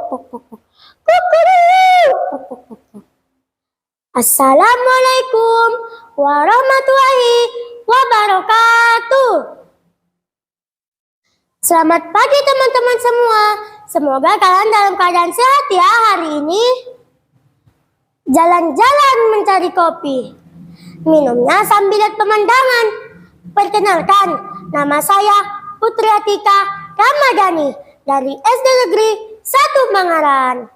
puk, puk, puk. Kukuru, puk, puk, puk, puk. Assalamualaikum warahmatullahi wabarakatuh. Selamat pagi teman-teman semua. Semoga kalian dalam keadaan sehat ya hari ini. Jalan-jalan mencari kopi. Minumnya sambil lihat pemandangan. Perkenalkan, nama saya Putri Atika Ramadhani dari SD Negeri 1 Mangaran.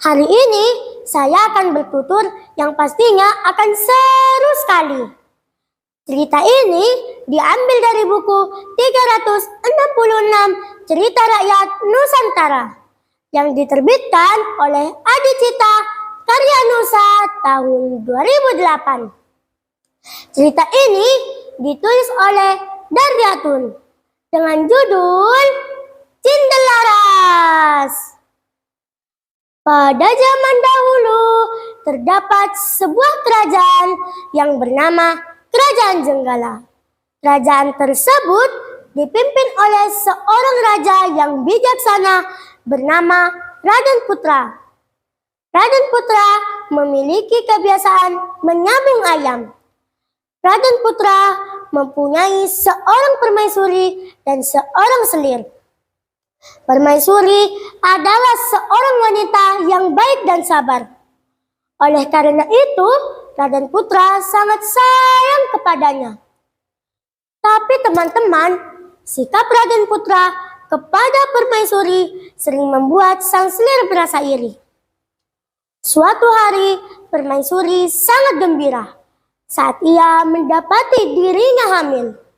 Hari ini saya akan bertutur yang pastinya akan seru sekali. Cerita ini diambil dari buku 366 Cerita Rakyat Nusantara yang diterbitkan oleh Adicita Karya Nusa tahun 2008. Cerita ini ditulis oleh Daryatun dengan judul Cindelaras. Pada zaman dahulu terdapat sebuah kerajaan yang bernama Kerajaan Jenggala. Kerajaan tersebut dipimpin oleh seorang raja yang bijaksana bernama Raden Putra. Raden Putra memiliki kebiasaan menyambung ayam. Raden Putra mempunyai seorang permaisuri dan seorang selir. Permaisuri adalah seorang wanita yang baik dan sabar. Oleh karena itu, Raden Putra sangat sayang kepadanya. Tapi teman-teman, sikap Raden Putra kepada permaisuri sering membuat sang selir merasa iri. Suatu hari, permaisuri sangat gembira saat ia mendapati dirinya hamil.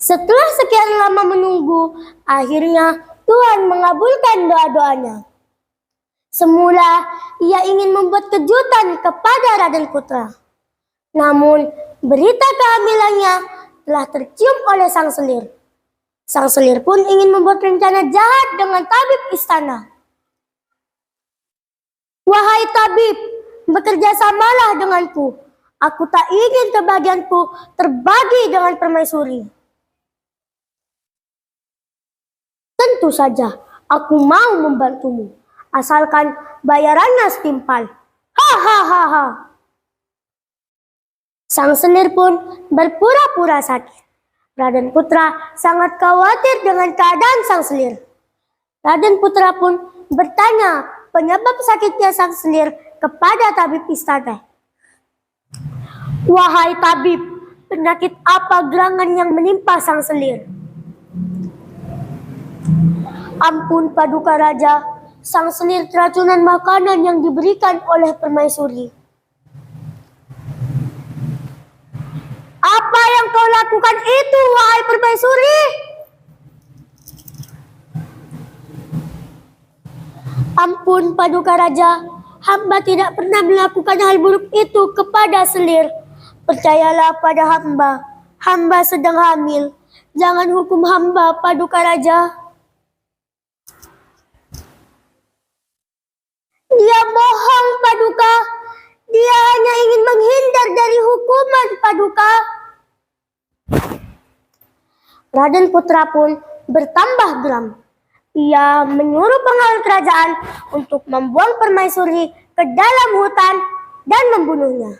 Setelah sekian lama menunggu, akhirnya Tuhan mengabulkan doa-doanya. Semula, ia ingin membuat kejutan kepada Raden Putra. Namun, berita kehamilannya telah tercium oleh sang selir. Sang selir pun ingin membuat rencana jahat dengan tabib istana. Wahai tabib, bekerjasamalah denganku. Aku tak ingin kebahagiaanku terbagi dengan permaisuri. Tentu saja, aku mau membantumu, asalkan bayarannya setimpal. Hahaha. Sang selir pun berpura-pura sakit. Raden Putra sangat khawatir dengan keadaan sang selir. Raden Putra pun bertanya penyebab sakitnya sang selir kepada tabib istana. Wahai tabib, penyakit apa gerangan yang menimpa sang selir? Ampun paduka raja, sang selir keracunan makanan yang diberikan oleh permaisuri. Apa yang kau lakukan itu, wahai permaisuri? Ampun paduka raja, hamba tidak pernah melakukan hal buruk itu kepada selir. Percayalah pada hamba, hamba sedang hamil. Jangan hukum hamba paduka raja. Dia bohong paduka. Dia hanya ingin menghindar dari hukuman paduka. Raden Putra pun bertambah geram. Ia menyuruh pengawal kerajaan untuk membuang permaisuri ke dalam hutan dan membunuhnya.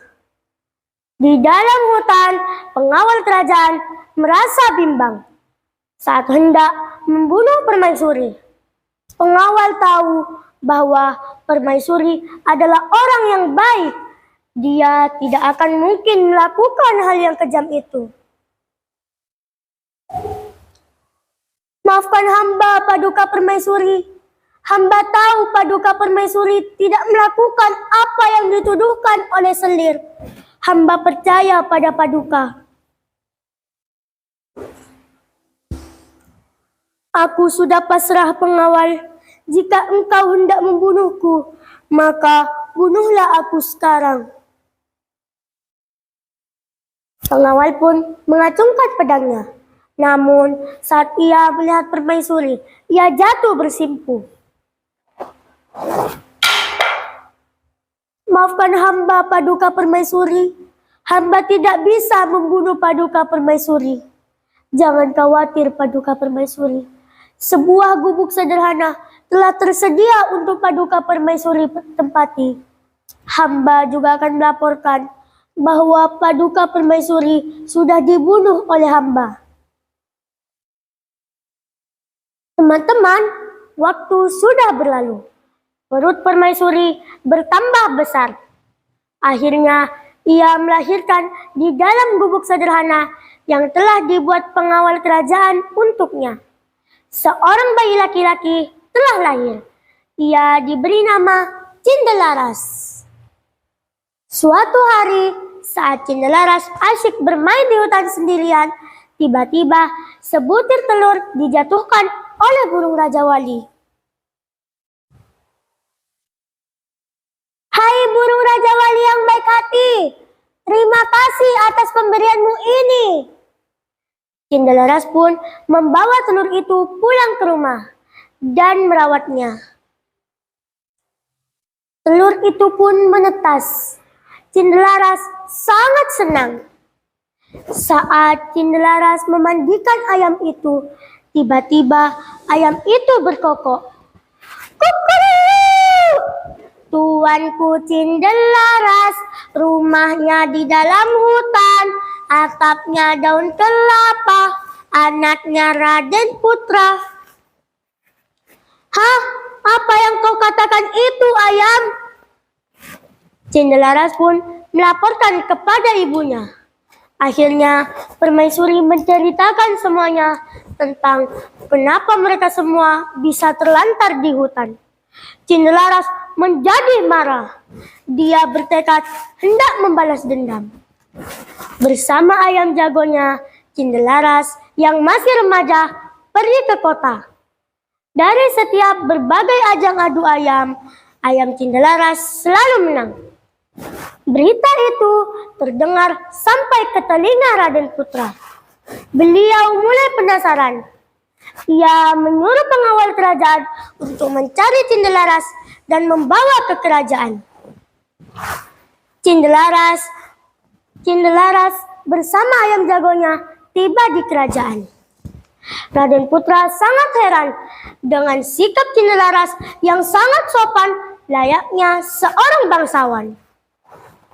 Di dalam hutan, pengawal kerajaan merasa bimbang saat hendak membunuh permaisuri. Pengawal tahu bahwa permaisuri adalah orang yang baik. Dia tidak akan mungkin melakukan hal yang kejam itu. Maafkan hamba paduka permaisuri. Hamba tahu paduka permaisuri tidak melakukan apa yang dituduhkan oleh selir. Hamba percaya pada paduka. Aku sudah pasrah pengawal. Jika engkau hendak membunuhku, maka bunuhlah aku sekarang. Pengawal pun mengacungkan pedangnya. Namun saat ia melihat permaisuri, ia jatuh bersimpuh. Maafkan hamba paduka permaisuri. Hamba tidak bisa membunuh paduka permaisuri. Jangan khawatir paduka permaisuri. Sebuah gubuk sederhana telah tersedia untuk Paduka Permaisuri tempati. Hamba juga akan melaporkan bahwa Paduka Permaisuri sudah dibunuh oleh hamba. Teman-teman, waktu sudah berlalu. Perut Permaisuri bertambah besar. Akhirnya, ia melahirkan di dalam gubuk sederhana yang telah dibuat pengawal kerajaan untuknya. Seorang bayi laki-laki telah lahir. Ia diberi nama Cindelaras. Suatu hari, saat Cindelaras asyik bermain di hutan sendirian, tiba-tiba sebutir telur dijatuhkan oleh burung Raja Wali. Hai burung Raja Wali yang baik hati, terima kasih atas pemberianmu ini. Cindelaras pun membawa telur itu pulang ke rumah dan merawatnya. Telur itu pun menetas. Cindelaras sangat senang. Saat Cindelaras memandikan ayam itu, tiba-tiba ayam itu berkokok. Kukuruk! Tuanku Cindelaras, rumahnya di dalam hutan, atapnya daun kelapa, anaknya Raden Putra. Hah? Apa yang kau katakan itu, ayam? Cindelaras pun melaporkan kepada ibunya. Akhirnya Permaisuri menceritakan semuanya tentang kenapa mereka semua bisa terlantar di hutan. Cindelaras menjadi marah. Dia bertekad hendak membalas dendam. Bersama ayam jagonya, Cindelaras yang masih remaja pergi ke kota. Dari setiap berbagai ajang adu ayam, ayam Cindelaras selalu menang. Berita itu terdengar sampai ke telinga Raden Putra. Beliau mulai penasaran. Ia menyuruh pengawal kerajaan untuk mencari Cindelaras dan membawa ke kerajaan. Cindelaras bersama ayam jagonya tiba di kerajaan. Raden Putra sangat heran dengan sikap Cindelaras yang sangat sopan layaknya seorang bangsawan.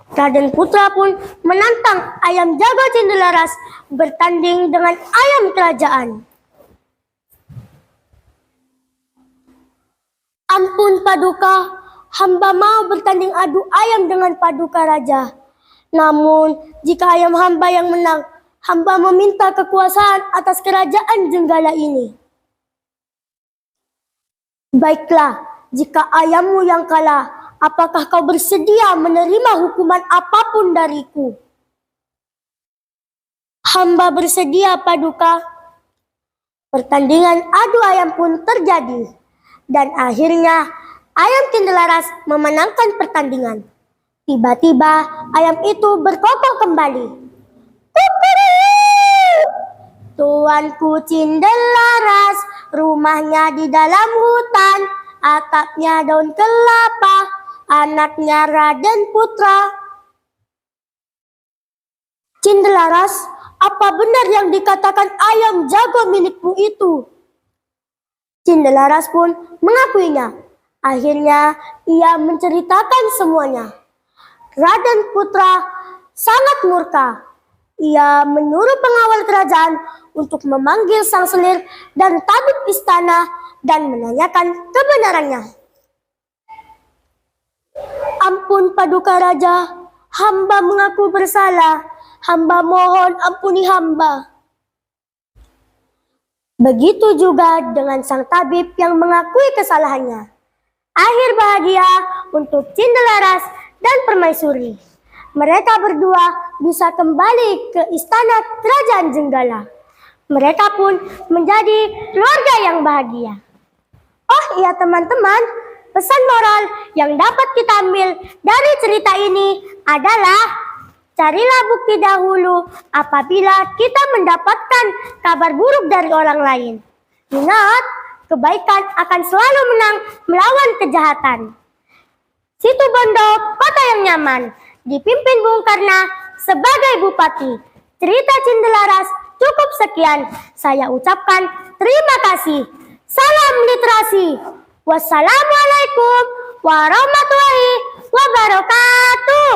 Raden Putra pun menantang ayam jago Cindelaras bertanding dengan ayam kerajaan. Ampun Paduka, hamba mau bertanding adu ayam dengan Paduka Raja. Namun, jika ayam hamba yang menang, hamba meminta kekuasaan atas kerajaan Jenggala ini. Baiklah, jika ayammu yang kalah, apakah kau bersedia menerima hukuman apapun dariku? Hamba bersedia, Paduka. Pertandingan adu ayam pun terjadi. Dan akhirnya ayam Cindelaras memenangkan pertandingan. Tiba-tiba ayam itu berkokok kembali. Kukuruk! Tuanku Cindelaras, rumahnya di dalam hutan, atapnya daun kelapa, anaknya Raden Putra. Cindelaras, apa benar yang dikatakan ayam jago milikmu itu? Cindelaras pun mengakuinya. Akhirnya ia menceritakan semuanya. Raden Putra sangat murka. Ia menyuruh pengawal kerajaan untuk memanggil sang selir dan tabib istana dan menanyakan kebenarannya. Ampun Paduka Raja, hamba mengaku bersalah. Hamba mohon ampuni hamba. Begitu juga dengan sang tabib yang mengakui kesalahannya. Akhir bahagia untuk Cindelaras dan Permaisuri. Mereka berdua bisa kembali ke istana kerajaan Jenggala. Mereka pun menjadi keluarga yang bahagia. Oh iya teman-teman, pesan moral yang dapat kita ambil dari cerita ini adalah carilah bukti dahulu apabila kita mendapatkan kabar buruk dari orang lain. Ingat, kebaikan akan selalu menang melawan kejahatan. Situ Bondo, kota yang nyaman, dipimpin Bung Karna sebagai bupati. Cerita Cindelaras cukup sekian. Saya ucapkan terima kasih. Salam literasi. Wassalamualaikum warahmatullahi wabarakatuh.